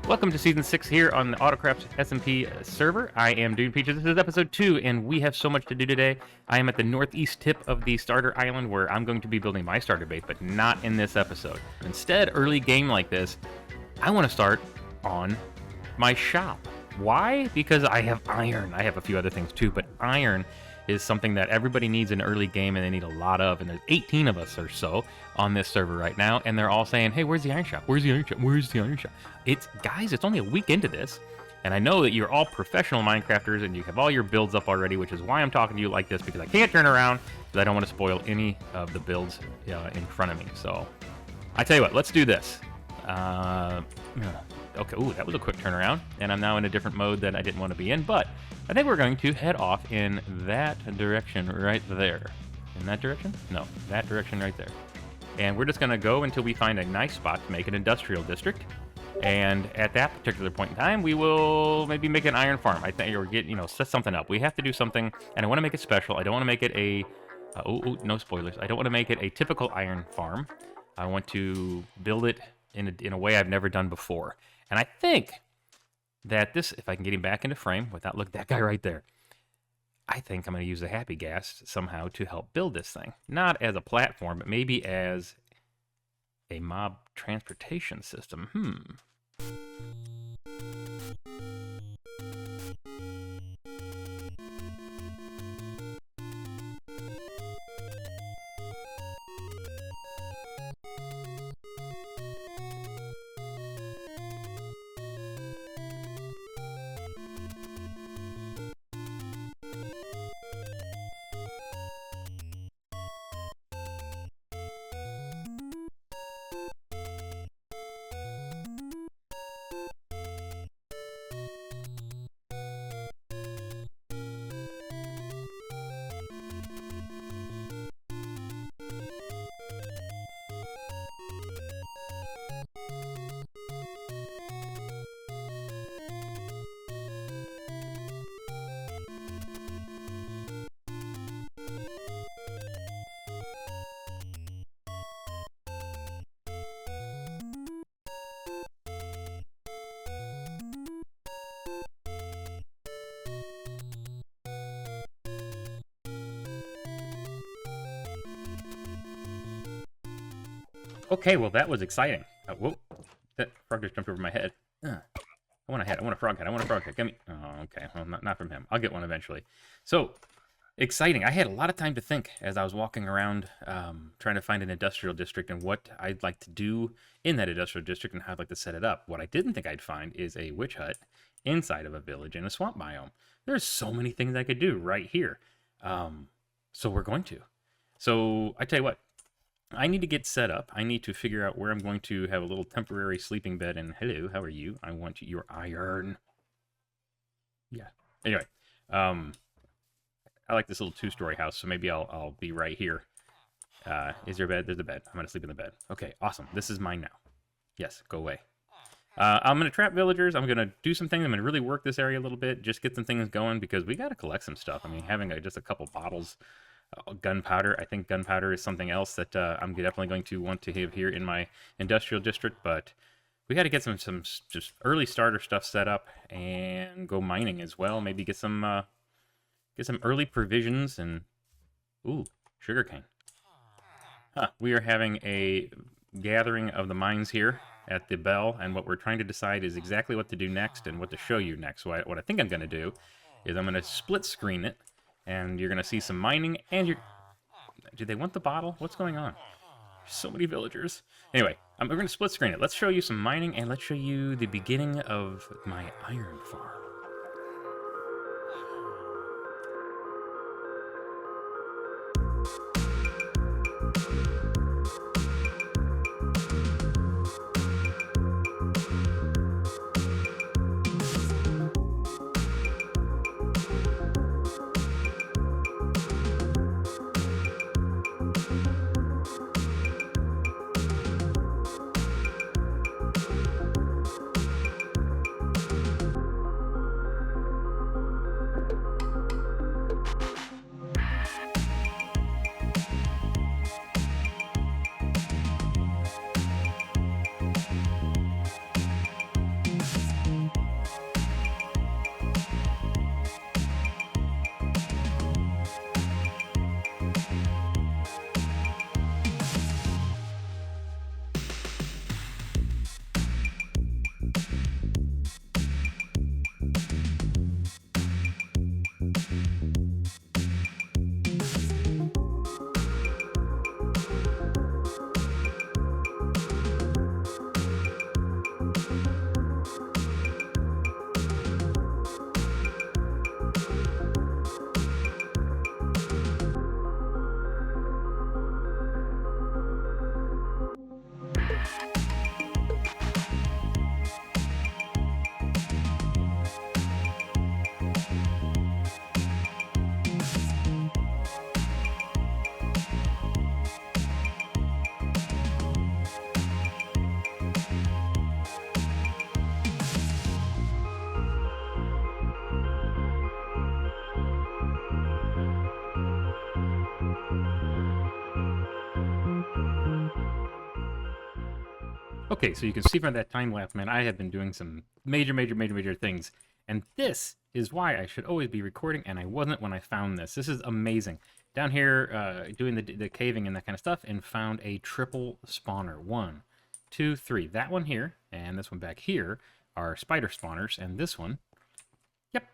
Welcome to Season 6 here on the AutoCraft SMP server. I am Dude Peaches. This is Episode 2, and we have so much to do today. I am at the northeast tip of the starter island where I'm going to be building my starter base, but not in this episode. Instead, early game like this, I want to start on my shop. Why? Because I have iron. I have a few other things too, but iron is something that everybody needs in early game, and they need a lot of, and there's 18 of us or so on this server right now, and they're all saying, hey, where's the iron shop? Where's the iron shop? Where's the iron shop? Guys, it's only a week into this, and I know that you're all professional Minecrafters, and you have all your builds up already, which is why I'm talking to you like this, because I can't turn around, because I don't want to spoil any of the builds in front of me. So, I tell you what, let's do this. Okay, ooh, that was a quick turnaround, and I'm now in a different mode that I didn't want to be in, but I think we're going to head off in that direction right there. In that direction? No, that direction right there. And we're just going to go until we find a nice spot to make an industrial district, and at that particular point in time, we will maybe make an iron farm, I think, or get, set something up. We have to do something, and I want to make it special. I don't want to make it a, no spoilers. I don't want to make it a typical iron farm. I want to build it in a way I've never done before. And I think that this, if I can get him back into frame without, look, that guy right there. I think I'm going to use the Happy Ghast somehow to help build this thing. Not as a platform, but maybe as a mob transportation system. Okay, well, that was exciting. Whoa, that frog just jumped over my head. I want a head. I want a frog head. I want a frog head. Give me. Oh, okay. Well, not from him. I'll get one eventually. So, exciting. I had a lot of time to think as I was walking around trying to find an industrial district and what I'd like to do in that industrial district and how I'd like to set it up. What I didn't think I'd find is a witch hut inside of a village in a swamp biome. There's so many things I could do right here. So we're going to. So, I tell you what. I need to get set up. I need to figure out where I'm going to have a little temporary sleeping bed. And hello, how are you? I want your iron. Yeah. Anyway, I like this little two-story house, so maybe I'll be right here. Is there a bed? There's a bed. I'm gonna sleep in the bed. Okay, awesome. This is mine now. Yes, go away. I'm gonna trap villagers. I'm gonna do some things. I'm gonna really work this area a little bit, just get some things going because we gotta collect some stuff. I mean, having just a couple bottles. Gunpowder. I think gunpowder is something else that I'm definitely going to want to have here in my industrial district, but we got to get some just early starter stuff set up and go mining as well. Maybe get some early provisions and sugarcane. We are having a gathering of the mines here at the bell, and what we're trying to decide is exactly what to do next and what to show you next. So what I think I'm going to do is I'm going to split screen it. And you're going to see some mining, and do they want the bottle? What's going on? So many villagers. Anyway, we're going to split screen it. Let's show you some mining, and let's show you the beginning of my iron farm. Okay, so you can see from that time lapse, man, I have been doing some major things. And this is why I should always be recording, and I wasn't when I found this. This is amazing. Down here, doing the caving and that kind of stuff, and found a triple spawner. 1, 2, 3. That one here, and this one back here are spider spawners, and this one, yep,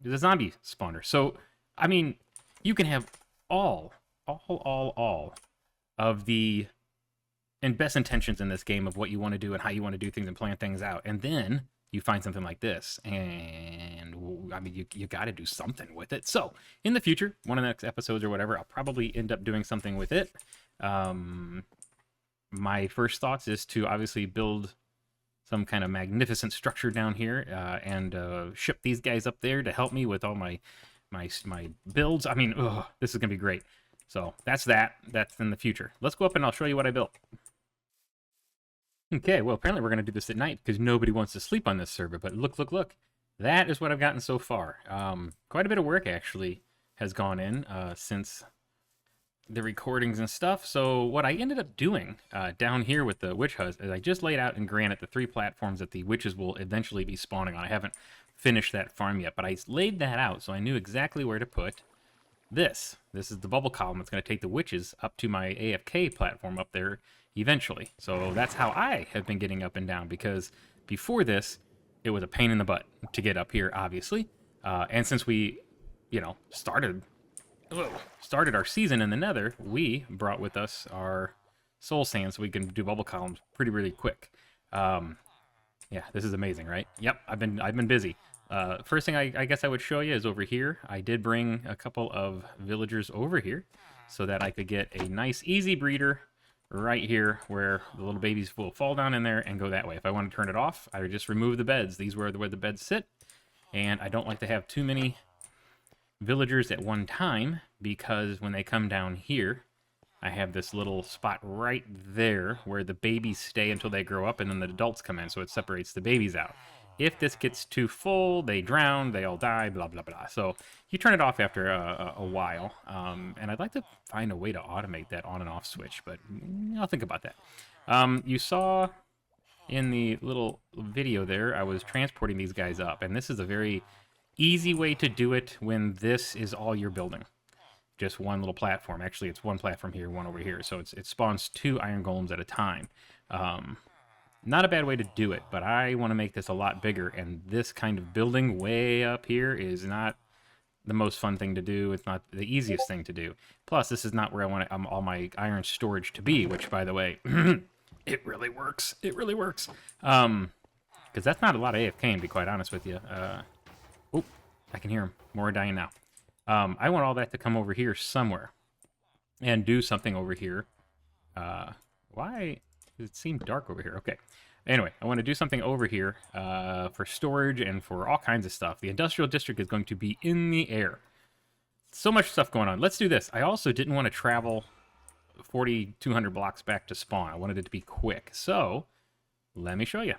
is a zombie spawner. So, I mean, you can have all of the and best intentions in this game of what you want to do and how you want to do things and plan things out. And then you find something like this. And, I mean, you got to do something with it. So, in the future, one of the next episodes or whatever, I'll probably end up doing something with it. My first thoughts is to obviously build some kind of magnificent structure down here and ship these guys up there to help me with all my builds. I mean, this is going to be great. So, that's that. That's in the future. Let's go up and I'll show you what I built. Okay, well, apparently we're going to do this at night because nobody wants to sleep on this server. But look. That is what I've gotten so far. Quite a bit of work, actually, has gone in since the recordings and stuff. So what I ended up doing down here with the witch hut is I just laid out in granite the 3 platforms that the witches will eventually be spawning on. I haven't finished that farm yet, but I laid that out so I knew exactly where to put this. This is the bubble column that's going to take the witches up to my AFK platform up there eventually. So that's how I have been getting up and down, because before this, it was a pain in the butt to get up here, obviously. And since we, started our season in the Nether, we brought with us our soul sand so we can do bubble columns really quick. Yeah, this is amazing, right? Yep, I've been busy. First thing I guess I would show you is over here. I did bring a couple of villagers over here so that I could get a nice easy breeder right here where the little babies will fall down in there and go that way. If I want to turn it off, I would just remove the beds. These were where the beds sit, and I don't like to have too many villagers at one time because when they come down here, I have this little spot right there where the babies stay until they grow up and then the adults come in, so it separates the babies out. If this gets too full, they drown, they all die, blah, blah, blah. So you turn it off after a while. And I'd like to find a way to automate that on and off switch, but I'll think about that. You saw in the little video there, I was transporting these guys up. And this is a very easy way to do it when this is all you're building. Just one little platform. Actually, it's one platform here, one over here. So it spawns 2 iron golems at a time. Not a bad way to do it, but I want to make this a lot bigger, and this kind of building way up here is not the most fun thing to do. It's not the easiest thing to do. Plus, this is not where I want all my iron storage to be, which, by the way, it really works. It really works. Because that's not a lot of AFK, to be quite honest with you. Oh, I can hear him. More are dying now. I want all that to come over here somewhere and do something over here. Why does it seem dark over here? Okay. Anyway, I want to do something over here for storage and for all kinds of stuff. The industrial district is going to be in the air. So much stuff going on. Let's do this. I also didn't want to travel 4,200 blocks back to spawn. I wanted it to be quick. So, let me show you.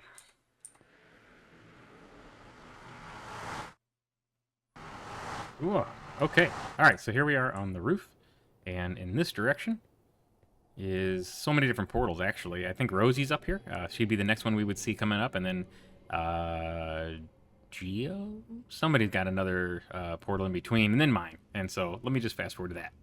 Ooh, okay. All right, so here we are on the roof. And in this direction is so many different portals, actually. I think Rosie's up here. She'd be the next one we would see coming up. And then Geo? Somebody's got another portal in between, and then mine. And so let me just fast forward to that.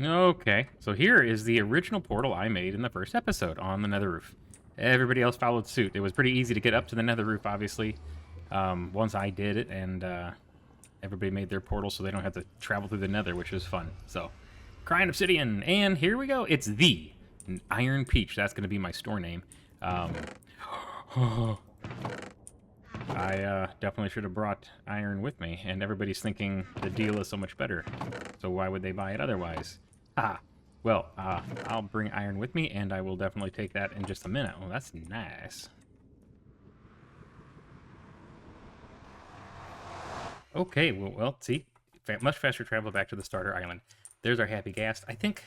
Okay, so here is the original portal I made in the first episode on the Nether roof. Everybody else followed suit. It was pretty easy to get up to the Nether roof, obviously, once I did it, and everybody made their portal so they don't have to travel through the Nether, which was fun. So, Crying Obsidian, and here we go. It's the Iron Peach. That's going to be my store name. I definitely should have brought iron with me, and everybody's thinking the deal is so much better. So why would they buy it otherwise? Well, I'll bring iron with me, and I will definitely take that in just a minute. Well, that's nice. Okay, well, see, much faster travel back to the starter island. There's our Happy Ghast. I think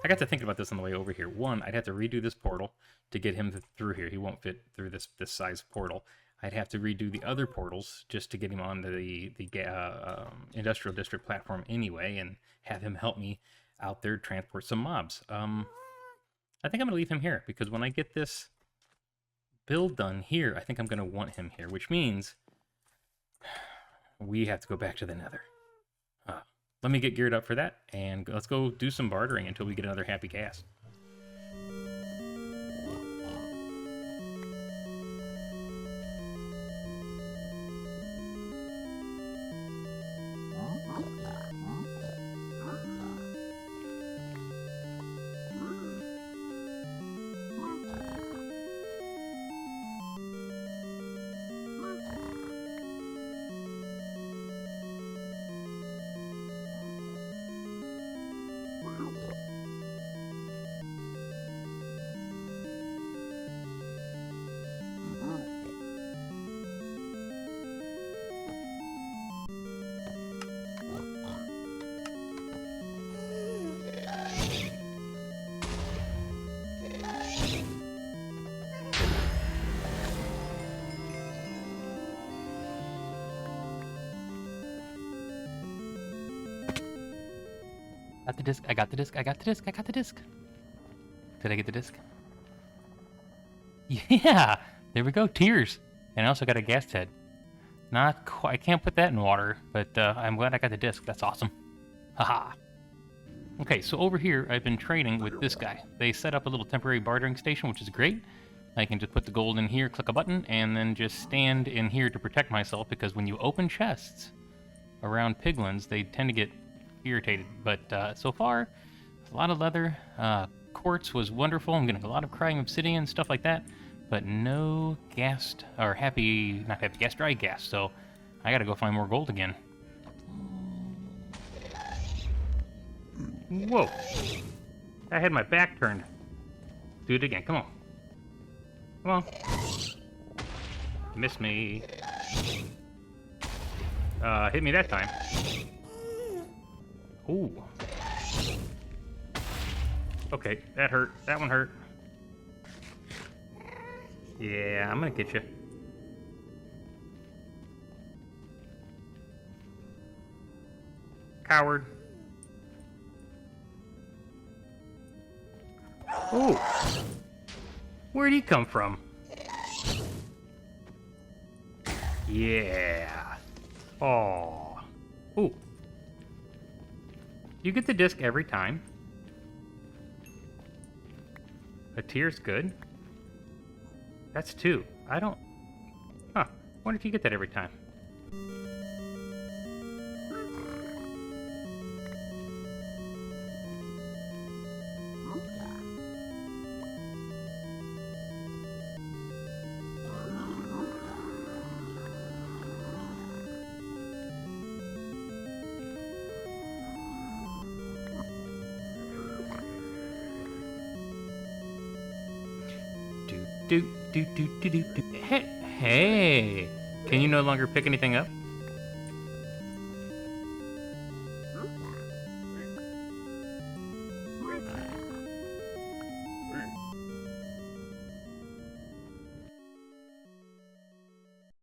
I got to thinking about this on the way over here. One, I'd have to redo this portal to get him through here. He won't fit through this size portal. I'd have to redo the other portals just to get him on the industrial district platform anyway, and have him help me out there transport some mobs. I think I'm going to leave him here because when I get this build done here, I think I'm going to want him here, which means we have to go back to the Nether. Let me get geared up for that, and let's go do some bartering until we get another Happy Ghast. Got the disc, I got the disc, I got the disc, I got the disc. Did I get the disc? Yeah, there we go, tears. And I also got a ghast head. Not quite, I can't put that in water, but I'm glad I got the disc, that's awesome. Haha. Okay, so over here, I've been trading with this guy. They set up a little temporary bartering station, which is great. I can just put the gold in here, click a button, and then just stand in here to protect myself, because when you open chests around piglins, they tend to get irritated. But so far, a lot of leather. Quartz was wonderful. I'm getting a lot of crying obsidian, stuff like that. But no ghast, or not happy ghast, dry ghast. So I gotta go find more gold again. Whoa. I had my back turned. Do it again, come on. Come on. Miss me. Hit me that time. Ooh. Okay, that hurt. That one hurt. Yeah, I'm gonna get you. Coward. Ooh. Where'd he come from? Yeah. Oh. Ooh. You get the disc every time. A tier's good. That's 2. I don't... Huh. Wonder if you get that every time. Hey, can you no longer pick anything up?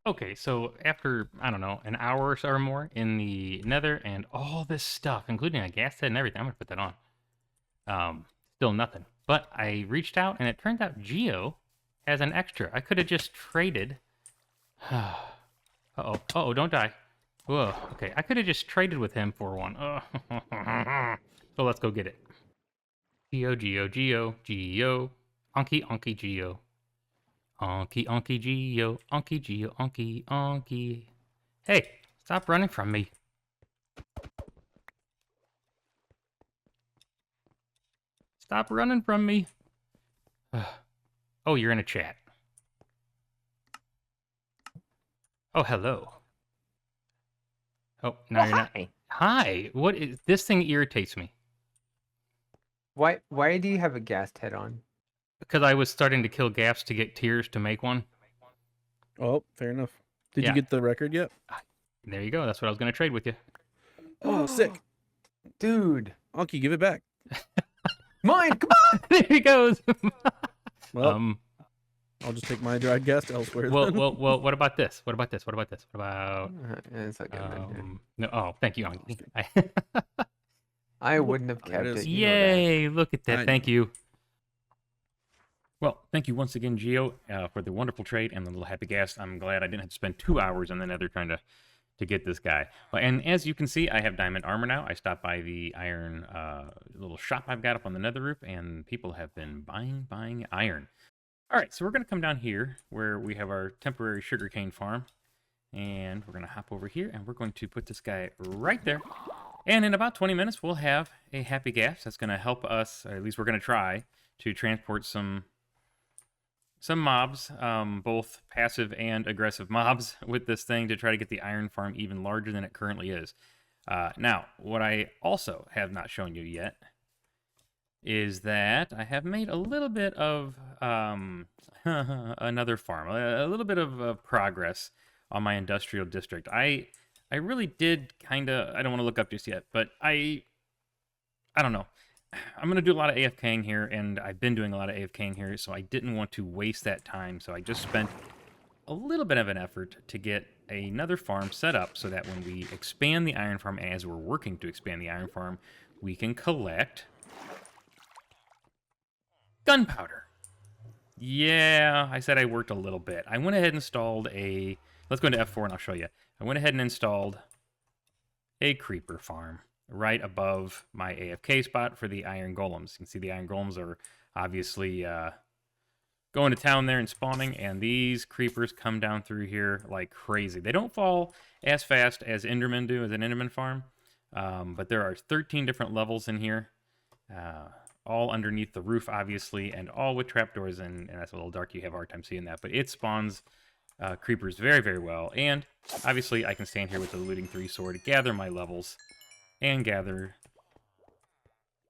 Okay, so after, I don't know, an hour or so or more in the Nether and all this stuff, including a ghast head and everything, I'm gonna put that on. Still nothing. But I reached out and it turned out Geo as an extra. I could have just traded. Uh-oh. Uh-oh, don't die. Whoa, okay. I could have just traded with him for one. So let's go get it. Geo, Geo, Geo, Geo. Onky, Onky, Geo. Onky, Onky, Geo. Onky, Geo, Onky, Onky. Hey, stop running from me. Stop running from me. Oh, you're in a chat. Oh, hello. Oh, no, you're not. Hi. What is this thing? Irritates me. Why do you have a ghast head on? Because I was starting to kill gaps to get tiers to make one. Oh, fair enough. Did you get the record yet? There you go. That's what I was going to trade with you. Oh, sick. Dude. Anki, give it back. Mine, come on! There he goes. Well, I'll just take my dry ghast elsewhere. Well, what about this? What about this? What about this? What about... It's not good. No, oh, thank you, Anki. I wouldn't have kept it. Yay, look at that. Thank you. Well, thank you once again, Geo, for the wonderful trade and the little Happy Ghast. I'm glad I didn't have to spend 2 hours in the Nether trying to get this guy. Well, and as you can see, I have diamond armor now. I stopped by the iron little shop I've got up on the Nether roof, and people have been buying iron. All right, so we're going to come down here where we have our temporary sugarcane farm, and we're going to hop over here, and we're going to put this guy right there. And in about 20 minutes, we'll have a Happy Ghast that's going to help us, or at least we're going to try, to transport some mobs, both passive and aggressive mobs, with this thing to try to get the iron farm even larger than it currently is. Now, what I also have not shown you yet is that I have made a little bit of another farm, a little bit of progress on my industrial district. I really did kind of, I don't want to look up just yet, but I don't know. I'm going to do a lot of AFKing here, and I've been doing a lot of AFKing here, so I didn't want to waste that time, so I just spent a little bit of an effort to get another farm set up so that when we expand the iron farm, as we're working to expand the iron farm, we can collect gunpowder. Yeah, I said I worked a little bit. I went ahead and installed a... Let's go into F4 and I'll show you. I went ahead and installed a creeper farm right above my AFK spot for the iron golems. You can see the iron golems are obviously going to town there and spawning, and these creepers come down through here like crazy. They don't fall as fast as Endermen do, as an Enderman farm, but there are 13 different levels in here, all underneath the roof, obviously, and all with trapdoors, and that's a little dark. You have a hard time seeing that, but it spawns creepers very, very well, and obviously I can stand here with the Looting 3 sword, gather my levels, and gather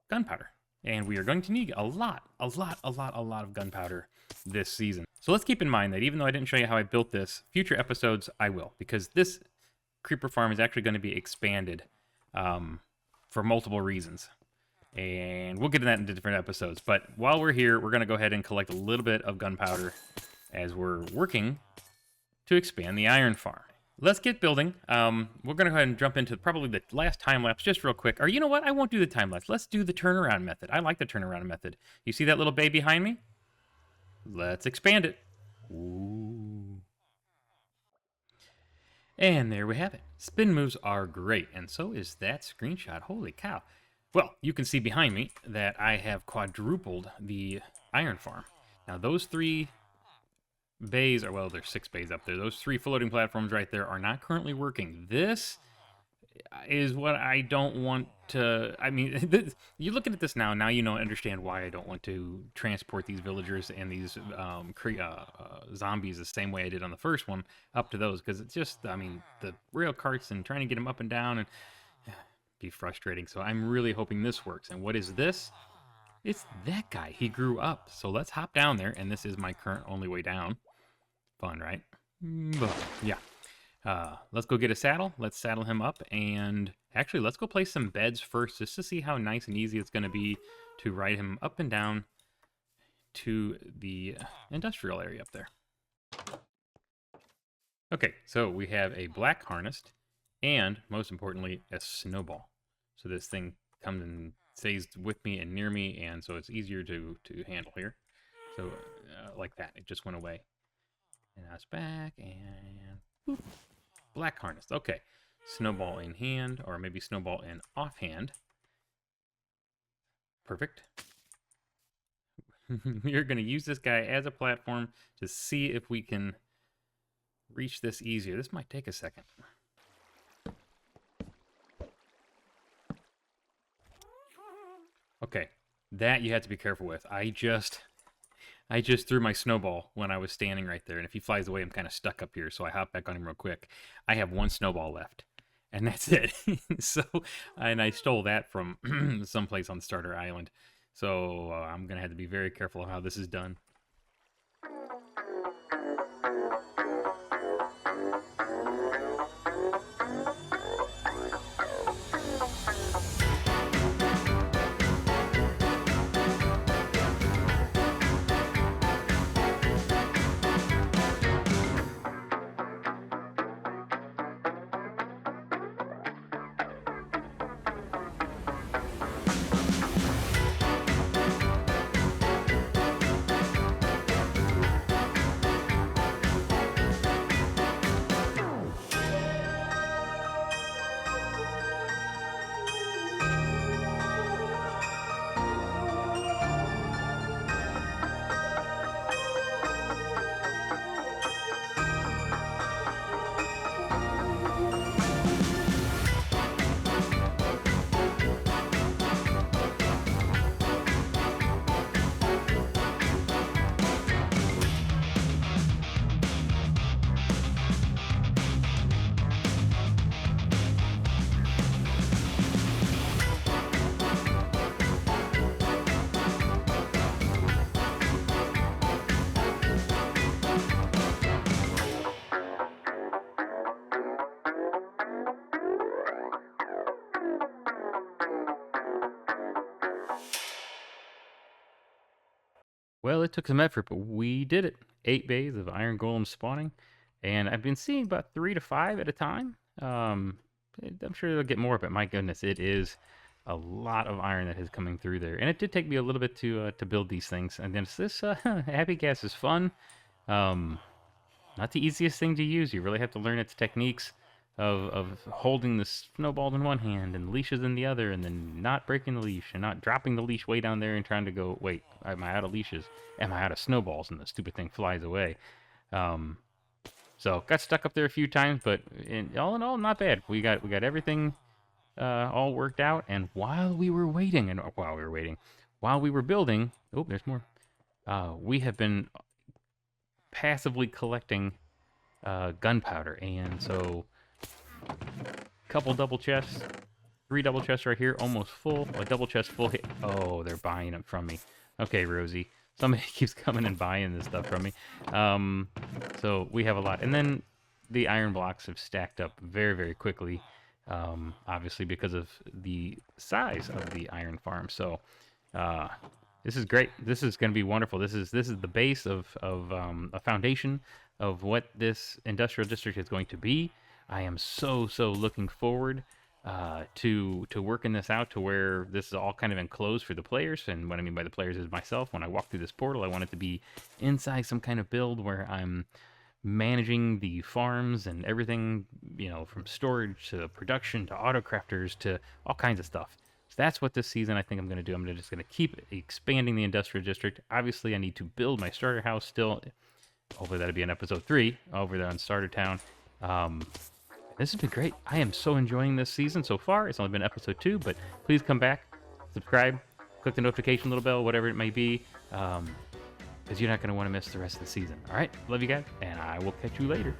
gunpowder. And we are going to need a lot of gunpowder this season. So let's keep in mind that even though I didn't show you how I built this, future episodes I will, because this creeper farm is actually going to be expanded for multiple reasons. And we'll get to that in different episodes. But while we're here, we're going to go ahead and collect a little bit of gunpowder as we're working to expand the iron farm. Let's get building. We're going to go ahead and jump into probably the last time lapse just real quick. Or you know what? I won't do the time lapse. Let's do the turnaround method. I like the turnaround method. You see that little bay behind me? Let's expand it. Ooh. And there we have it. Spin moves are great, and so is that screenshot. Holy cow. Well, you can see behind me that I have quadrupled the iron farm. Now, those 3 bays, or well, there's 6 bays up there. Those 3 floating platforms right there are not currently working. This is what I don't want to... I mean, you looking at this now you know, understand why I don't want to transport these villagers and these zombies the same way I did on the first one up to those, because it's just, I mean, the rail carts and trying to get them up and down and be frustrating. So I'm really hoping this works. And what is this? It's that guy. He grew up. So let's hop down there, and this is my current only way down. Fun, right? Yeah. Let's go get a saddle. Let's saddle him up, and actually, let's go place some beds first just to see how nice and easy it's going to be to ride him up and down to the industrial area up there. Okay, so we have a black harness, and most importantly, a snowball. So this thing comes and stays with me and near me, and so it's easier to handle here. So like that, it just went away. And now it's back, and boop. Black harness. Okay. Snowball in hand, or maybe snowball in offhand. Perfect. We're going to use this guy as a platform to see if we can reach this easier. This might take a second. Okay. That you have to be careful with. I just threw my snowball when I was standing right there, and if he flies away, I'm kind of stuck up here, so I hop back on him real quick. I have 1 snowball left, and that's it. So, and I stole that from someplace on the starter island, so I'm going to have to be very careful of how this is done. Well, it took some effort, but we did it. 8 bays of iron golems spawning, and I've been seeing about 3 to 5 at a time. I'm sure they'll get more, but my goodness, it is a lot of iron that is coming through there. And it did take me a little bit to build these things. And then this Happy Ghast is fun. Not the easiest thing to use. You really have to learn its techniques of holding the snowballs in one hand and leashes in the other, and then not breaking the leash and not dropping the leash way down there and trying to go, wait, am I out of leashes? Am I out of snowballs? And the stupid thing flies away. So got stuck up there a few times, but all in all, not bad. We got everything all worked out. And while we were building, oh, there's more. We have been passively collecting gunpowder, and so couple double chests, 3 double chests right here, almost full. A double chest full hit. Oh, they're buying it from me. Okay, Rosie. Somebody keeps coming and buying this stuff from me. So we have a lot. And then the iron blocks have stacked up very, very quickly, obviously because of the size of the iron farm. So this is great. This is going to be wonderful. This is the base of a foundation of what this industrial district is going to be. I am so looking forward to working this out to where this is all kind of enclosed for the players. And what I mean by the players is myself. When I walk through this portal, I want it to be inside some kind of build where I'm managing the farms and everything, you know, from storage to production to autocrafters to all kinds of stuff. So that's what this season I think I'm going to do. I'm just going to keep expanding the industrial district. Obviously, I need to build my starter house still. Hopefully that'll be in episode 3 over there on Starter Town. This has been great. I am so enjoying this season so far. It's only been episode 2, but please come back, subscribe, click the notification little bell, whatever it may be, because you're not going to want to miss the rest of the season. All right? Love you guys, and I will catch you later.